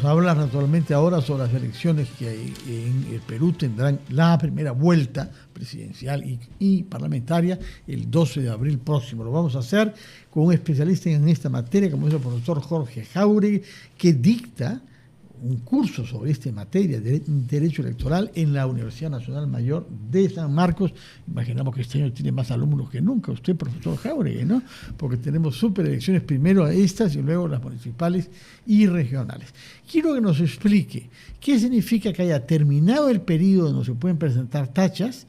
a hablar naturalmente ahora sobre las elecciones que en el Perú tendrán la primera vuelta presidencial y parlamentaria el 12 de abril próximo. Lo vamos a hacer con un especialista en esta materia, como es el profesor Jorge Jáuregui, que dicta un curso sobre esta materia de derecho electoral en la Universidad Nacional Mayor de San Marcos. Imaginamos que este año tiene más alumnos que nunca, usted, profesor Jáuregui, ¿no? Porque tenemos superelecciones, primero a estas y luego las municipales y regionales. Quiero que nos explique qué significa que haya terminado el periodo donde se pueden presentar tachas,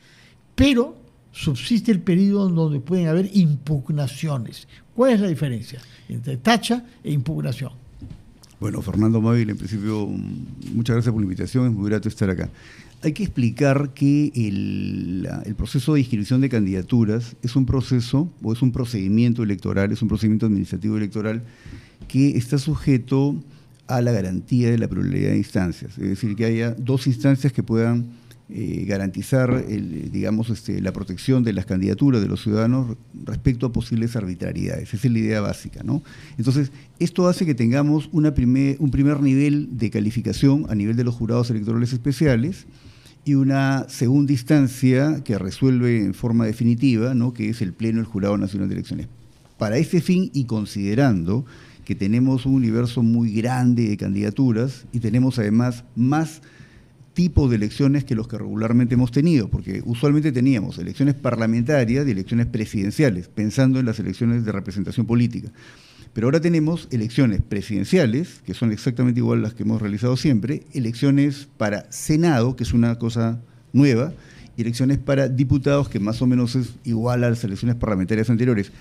pero subsiste el periodo donde pueden haber impugnaciones. ¿Cuál es la diferencia entre tacha e impugnación? Bueno, Fernando Mávila, en principio, muchas gracias por la invitación, es muy grato estar acá. Hay que explicar que el proceso de inscripción de candidaturas es un proceso, o es un procedimiento electoral, es un procedimiento administrativo electoral que está sujeto a la garantía de la pluralidad de instancias. Es decir, que haya dos instancias que puedan garantizar la protección de las candidaturas de los ciudadanos respecto a posibles arbitrariedades. Esa es la idea básica, ¿no? Entonces, esto hace que tengamos un primer nivel de calificación a nivel de los jurados electorales especiales y una segunda instancia que resuelve en forma definitiva, ¿no?, que es el Pleno del Jurado Nacional de Elecciones. Para este fin, y considerando que tenemos un universo muy grande de candidaturas y tenemos además más tipos de elecciones que los que regularmente hemos tenido, porque usualmente teníamos elecciones parlamentarias y elecciones presidenciales, pensando en las elecciones de representación política. Pero ahora tenemos elecciones presidenciales, que son exactamente igual a las que hemos realizado siempre, elecciones para Senado, que es una cosa nueva, y elecciones para diputados, que más o menos es igual a las elecciones parlamentarias anteriores.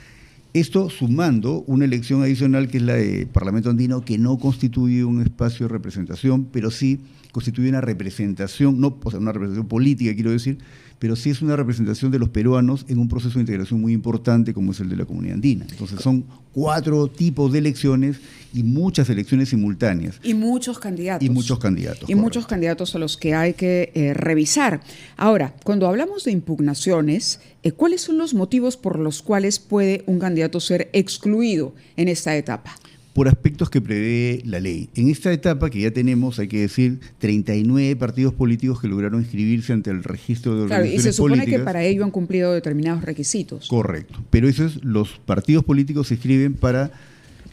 Esto sumando una elección adicional que es la de Parlamento Andino, que no constituye un espacio de representación, pero sí constituye una representación, no, o sea, una representación política, quiero decir, pero sí es una representación de los peruanos en un proceso de integración muy importante como es el de la comunidad andina. Entonces son 4 tipos de elecciones y muchas elecciones simultáneas. Y muchos candidatos. Y muchos candidatos. Y muchos candidatos a los que hay que revisar. Ahora, cuando hablamos de impugnaciones, ¿cuáles son los motivos por los cuales puede un candidato ser excluido en esta etapa? Por aspectos que prevé la ley. En esta etapa que ya tenemos, hay que decir, 39 partidos políticos que lograron inscribirse ante el registro de organizaciones políticas. Y se supone que para ello han cumplido determinados requisitos. Correcto, pero los partidos políticos se inscriben para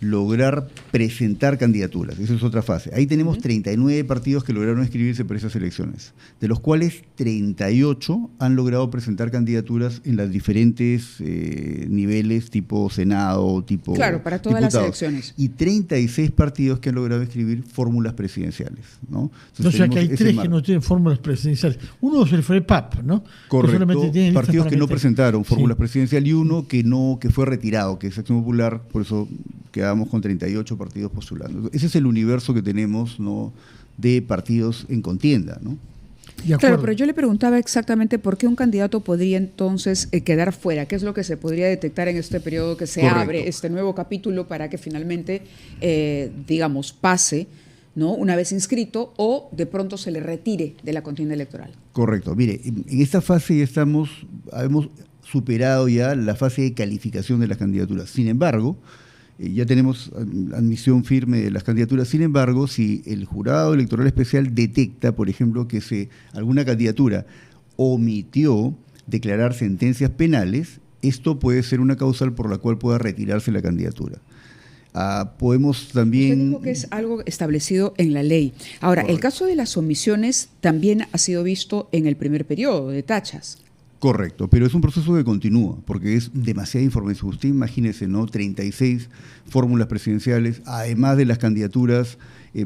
lograr presentar candidaturas, esa es otra fase. Ahí tenemos 39 partidos que lograron inscribirse para esas elecciones, de los cuales 38 han logrado presentar candidaturas en los diferentes niveles, tipo Senado, tipo claro, para todas diputados, las elecciones. Y 36 partidos que han logrado inscribir fórmulas presidenciales, ¿no? Entonces, o sea que hay 3 que no tienen fórmulas presidenciales. Uno es el FREPAP, ¿no? Correcto, partidos que no presentaron fórmulas presidenciales y uno que fue retirado, que es Acción Popular, por eso quedamos con 38 partidos postulando. Ese es el universo que tenemos, ¿no?, de partidos en contienda, ¿no? Claro, pero yo le preguntaba exactamente por qué un candidato podría entonces quedar fuera. ¿Qué es lo que se podría detectar en este periodo que se Correcto. abre este nuevo capítulo para que finalmente, pase, ¿no?, una vez inscrito, o de pronto se le retire de la contienda electoral? Correcto. Mire, en esta fase ya hemos superado ya la fase de calificación de las candidaturas. Sin embargo, ya tenemos admisión firme de las candidaturas. Sin embargo, si el jurado electoral especial detecta, por ejemplo, que alguna candidatura omitió declarar sentencias penales, esto puede ser una causal por la cual pueda retirarse la candidatura. Podemos también... Usted dijo que es algo establecido en la ley. Ahora, correcto, el caso de las omisiones también ha sido visto en el primer periodo de tachas. Correcto, pero es un proceso que continúa, porque es demasiada información. Usted imagínese, ¿no?, 36 fórmulas presidenciales, además de las candidaturas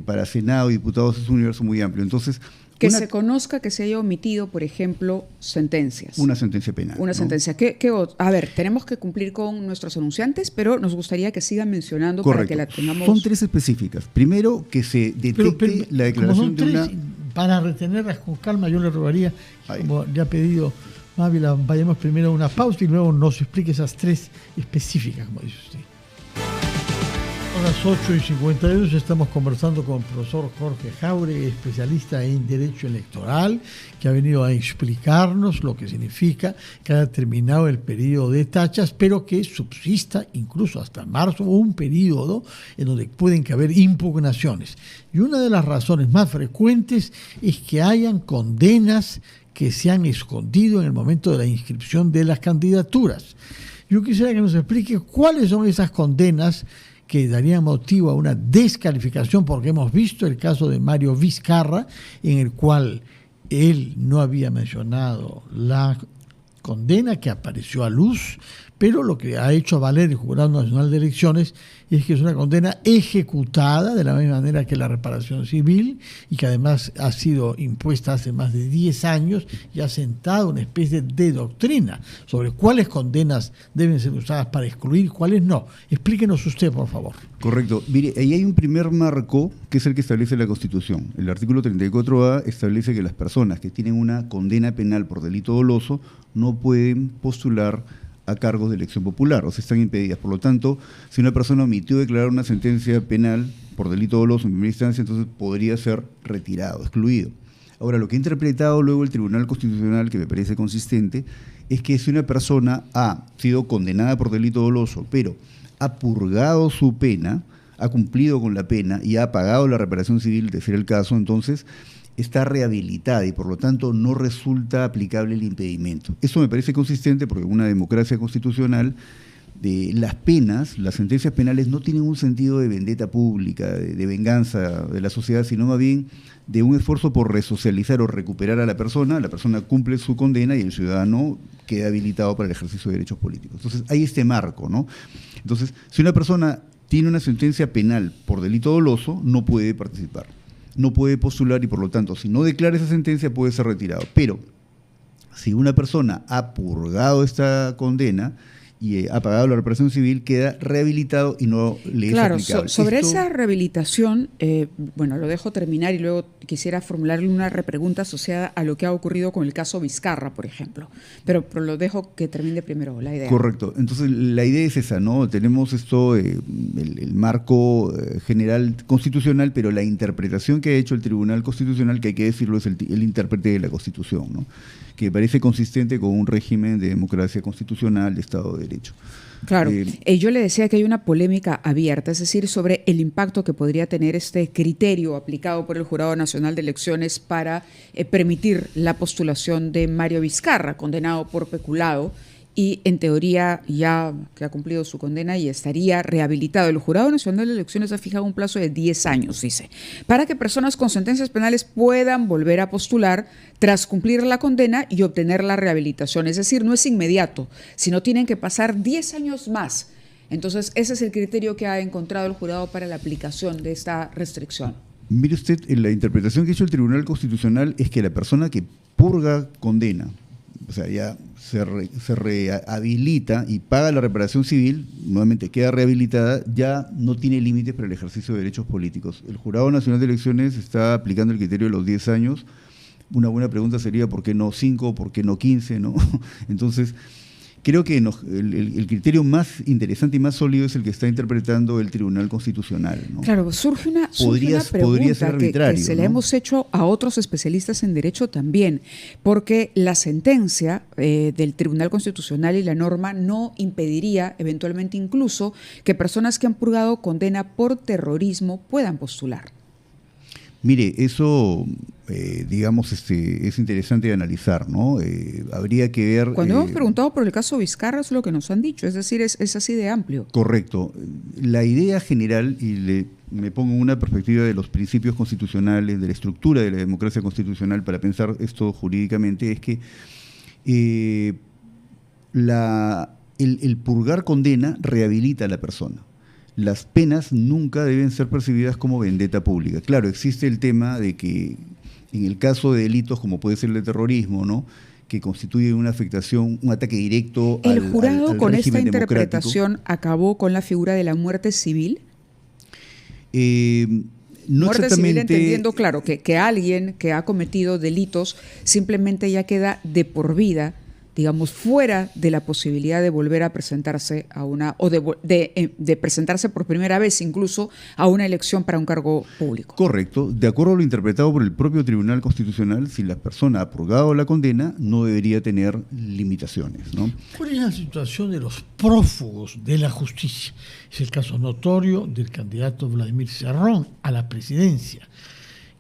para Senado y diputados, es un universo muy amplio. Entonces, que se conozca que se haya omitido, por ejemplo, sentencias. Una sentencia penal. Una sentencia. A ver, tenemos que cumplir con nuestros anunciantes, pero nos gustaría que sigan mencionando. Correcto, para que la tengamos. Son 3 específicas. Primero, que se detecte la declaración de una... Para retenerlas con calma, yo le rogaría, como le ha pedido Mávila, vayamos primero a una pausa y luego nos explique esas 3 específicas, como dice usted. A las 8:52 estamos conversando con el profesor Jorge Jaure, especialista en Derecho Electoral, que ha venido a explicarnos lo que significa que haya terminado el periodo de tachas, pero que subsista incluso hasta marzo un periodo en donde pueden haber impugnaciones. Y una de las razones más frecuentes es que hayan condenas que se han escondido en el momento de la inscripción de las candidaturas. Yo quisiera que nos explique cuáles son esas condenas que daría motivo a una descalificación, porque hemos visto el caso de Mario Vizcarra, en el cual él no había mencionado la condena que apareció a luz, pero lo que ha hecho valer el Jurado Nacional de Elecciones es que es una condena ejecutada de la misma manera que la reparación civil y que además ha sido impuesta hace más de 10 años y ha sentado una especie de doctrina sobre cuáles condenas deben ser usadas para excluir y cuáles no. Explíquenos usted, por favor. Correcto. Mire, ahí hay un primer marco que es el que establece la Constitución. El artículo 34A establece que las personas que tienen una condena penal por delito doloso no pueden postular a cargos de elección popular, o sea, están impedidas. Por lo tanto, si una persona omitió declarar una sentencia penal por delito doloso en primera instancia, entonces podría ser retirado, excluido. Ahora, lo que ha interpretado luego el Tribunal Constitucional, que me parece consistente, es que si una persona ha sido condenada por delito doloso, pero ha purgado su pena, ha cumplido con la pena y ha pagado la reparación civil, de ser el caso, entonces está rehabilitada y por lo tanto no resulta aplicable el impedimento. Eso me parece consistente porque en una democracia constitucional las penas, las sentencias penales no tienen un sentido de vendetta pública, de venganza de la sociedad, sino más bien de un esfuerzo por resocializar o recuperar a la persona cumple su condena y el ciudadano queda habilitado para el ejercicio de derechos políticos. Entonces hay este marco, ¿no? Entonces, si una persona tiene una sentencia penal por delito doloso, no puede participar, no puede postular y por lo tanto, si no declara esa sentencia, puede ser retirado. Pero si una persona ha purgado esta condena y ha pagado la reparación civil, queda rehabilitado y no le es aplicable. Claro, sobre esa rehabilitación, bueno, lo dejo terminar y luego quisiera formularle una repregunta asociada a lo que ha ocurrido con el caso Vizcarra, por ejemplo. Pero lo dejo que termine primero la idea. Correcto. Entonces, la idea es esa, ¿no? Tenemos esto, el marco general constitucional, pero la interpretación que ha hecho el Tribunal Constitucional, que hay que decirlo, es el intérprete de la Constitución, ¿no? Que parece consistente con un régimen de democracia constitucional, de Estado de Derecho. Claro, yo le decía que hay una polémica abierta, es decir, sobre el impacto que podría tener este criterio aplicado por el Jurado Nacional de Elecciones para permitir la postulación de Mario Vizcarra, condenado por peculado, y en teoría ya que ha cumplido su condena y estaría rehabilitado. El Jurado Nacional de Elecciones ha fijado un plazo de 10 años, dice, para que personas con sentencias penales puedan volver a postular tras cumplir la condena y obtener la rehabilitación. Es decir, no es inmediato, sino tienen que pasar 10 años más. Entonces, ese es el criterio que ha encontrado el jurado para la aplicación de esta restricción. Mire usted, la interpretación que ha hecho el Tribunal Constitucional es que la persona que purga condena, o sea, ya se rehabilita y paga la reparación civil, nuevamente queda rehabilitada, ya no tiene límites para el ejercicio de derechos políticos. El Jurado Nacional de Elecciones está aplicando el criterio de los 10 años. Una buena pregunta sería ¿por qué no 5, por qué no 15? ¿No? Entonces, creo que el criterio más interesante y más sólido es el que está interpretando el Tribunal Constitucional, ¿no? Claro, surge una podría ser arbitrario, que se ¿no? le hemos hecho a otros especialistas en derecho también, porque la sentencia del Tribunal Constitucional y la norma no impediría eventualmente incluso que personas que han purgado condena por terrorismo puedan postular. Mire, eso, digamos, es interesante de analizar, ¿no? Habría que ver... Cuando hemos preguntado por el caso Vizcarra es lo que nos han dicho, es decir, es así de amplio. Correcto. La idea general, y me pongo en una perspectiva de los principios constitucionales, de la estructura de la democracia constitucional para pensar esto jurídicamente, es que el purgar condena rehabilita a la persona. Las penas nunca deben ser percibidas como vendetta pública. Claro, existe el tema de que en el caso de delitos como puede ser el de terrorismo, ¿no?, que constituye una afectación, un ataque directo al régimen democrático. ¿El jurado con esta interpretación acabó con la figura de la muerte civil? No muerte exactamente, civil entendiendo, claro, que alguien que ha cometido delitos simplemente ya queda de por vida digamos, fuera de la posibilidad de volver a presentarse a una, o de presentarse por primera vez incluso a una elección para un cargo público. Correcto. De acuerdo a lo interpretado por el propio Tribunal Constitucional, si la persona ha purgado la condena, no debería tener limitaciones, ¿no? ¿Cuál es la situación de los prófugos de la justicia? Es el caso notorio del candidato Vladimir Cerrón a la presidencia.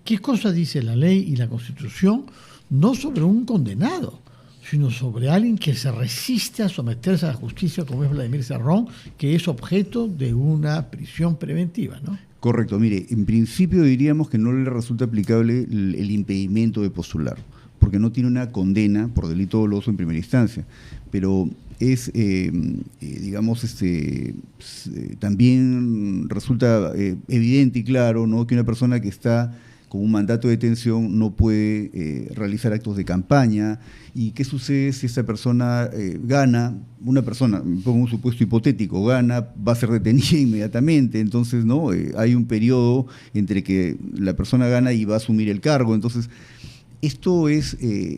¿Qué cosa dice la ley y la Constitución? No sobre un condenado, sino sobre alguien que se resiste a someterse a la justicia, como es Vladimir Cerrón, que es objeto de una prisión preventiva, ¿no? Correcto. Mire, en principio diríamos que no le resulta aplicable el impedimento de postular, porque no tiene una condena por delito doloso en primera instancia, pero es, digamos, también resulta evidente y claro, ¿no?, que una persona que está con un mandato de detención no puede realizar actos de campaña. ¿Y qué sucede si esa persona gana? Una persona, pongo un supuesto hipotético, gana, va a ser detenida inmediatamente. Entonces, ¿no? Hay un periodo entre que la persona gana y va a asumir el cargo. Entonces, esto es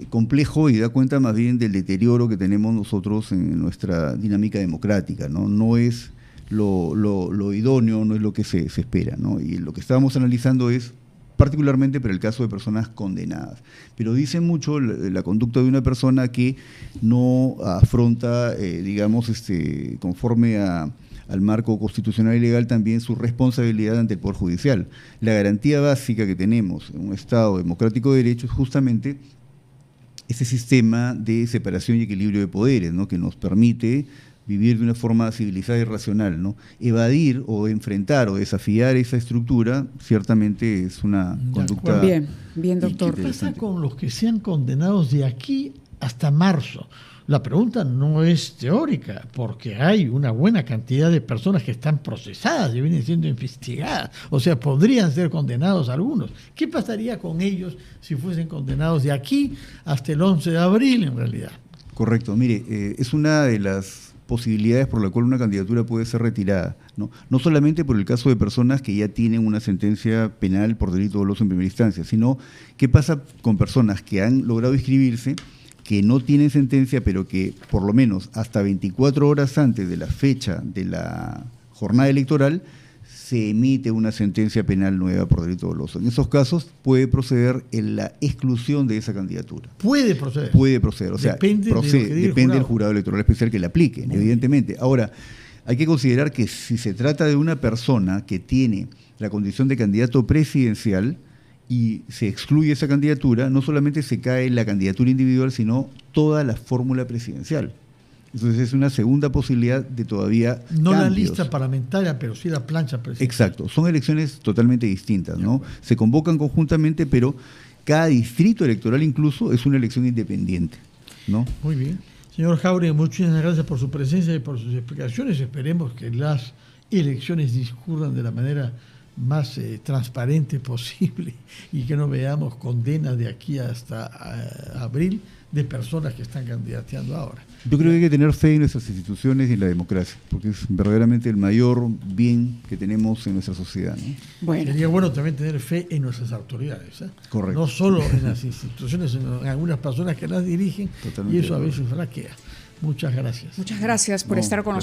complejo y da cuenta más bien del deterioro que tenemos nosotros en nuestra dinámica democrática, ¿no? No es lo idóneo, no es lo que se espera, ¿no? Y lo que estábamos analizando es particularmente para el caso de personas condenadas. Pero dice mucho la conducta de una persona que no afronta, digamos, conforme al marco constitucional y legal, también su responsabilidad ante el Poder Judicial. La garantía básica que tenemos en un Estado democrático de derecho es justamente ese sistema de separación y equilibrio de poderes, ¿no?, que nos permite vivir de una forma civilizada y racional, ¿no? Evadir o enfrentar o desafiar esa estructura ciertamente es una conducta. Bien, doctor. ¿Y qué pasa con los que sean condenados de aquí hasta marzo? La pregunta no es teórica, porque hay una buena cantidad de personas que están procesadas y vienen siendo investigadas. O sea, podrían ser condenados algunos. ¿Qué pasaría con ellos si fuesen condenados de aquí hasta el 11 de abril, en realidad? Correcto. Mire, es una de las posibilidades por la cual una candidatura puede ser retirada, ¿no? No solamente por el caso de personas que ya tienen una sentencia penal por delito doloso en primera instancia, sino qué pasa con personas que han logrado inscribirse, que no tienen sentencia, pero que por lo menos hasta 24 horas antes de la fecha de la jornada electoral se emite una sentencia penal nueva por delito doloso. En esos casos puede proceder en la exclusión de esa candidatura. Puede proceder. Puede proceder, o sea, depende del jurado electoral especial que la aplique, evidentemente. Ahora, hay que considerar que si se trata de una persona que tiene la condición de candidato presidencial y se excluye esa candidatura, no solamente se cae la candidatura individual, sino toda la fórmula presidencial. Entonces es una segunda posibilidad de todavía no cambios. La lista parlamentaria, pero sí la plancha presidencial. Exacto, son elecciones totalmente distintas, ¿no? Se convocan conjuntamente, pero cada distrito electoral incluso es una elección independiente, ¿no? Muy bien. Señor Jáuregui, muchas gracias por su presencia y por sus explicaciones. Esperemos que las elecciones discurran de la manera más transparente posible y que no veamos condenas de aquí hasta abril de personas que están candidateando ahora. Yo creo que hay que tener fe en nuestras instituciones y en la democracia, porque es verdaderamente el mayor bien que tenemos en nuestra sociedad, ¿no? Bueno. Sería bueno también tener fe en nuestras autoridades, ¿eh? Correcto. No solo en las instituciones, sino en algunas personas que las dirigen. Totalmente. Y eso a veces flaquea. Muchas gracias. Muchas gracias por estar con nosotros.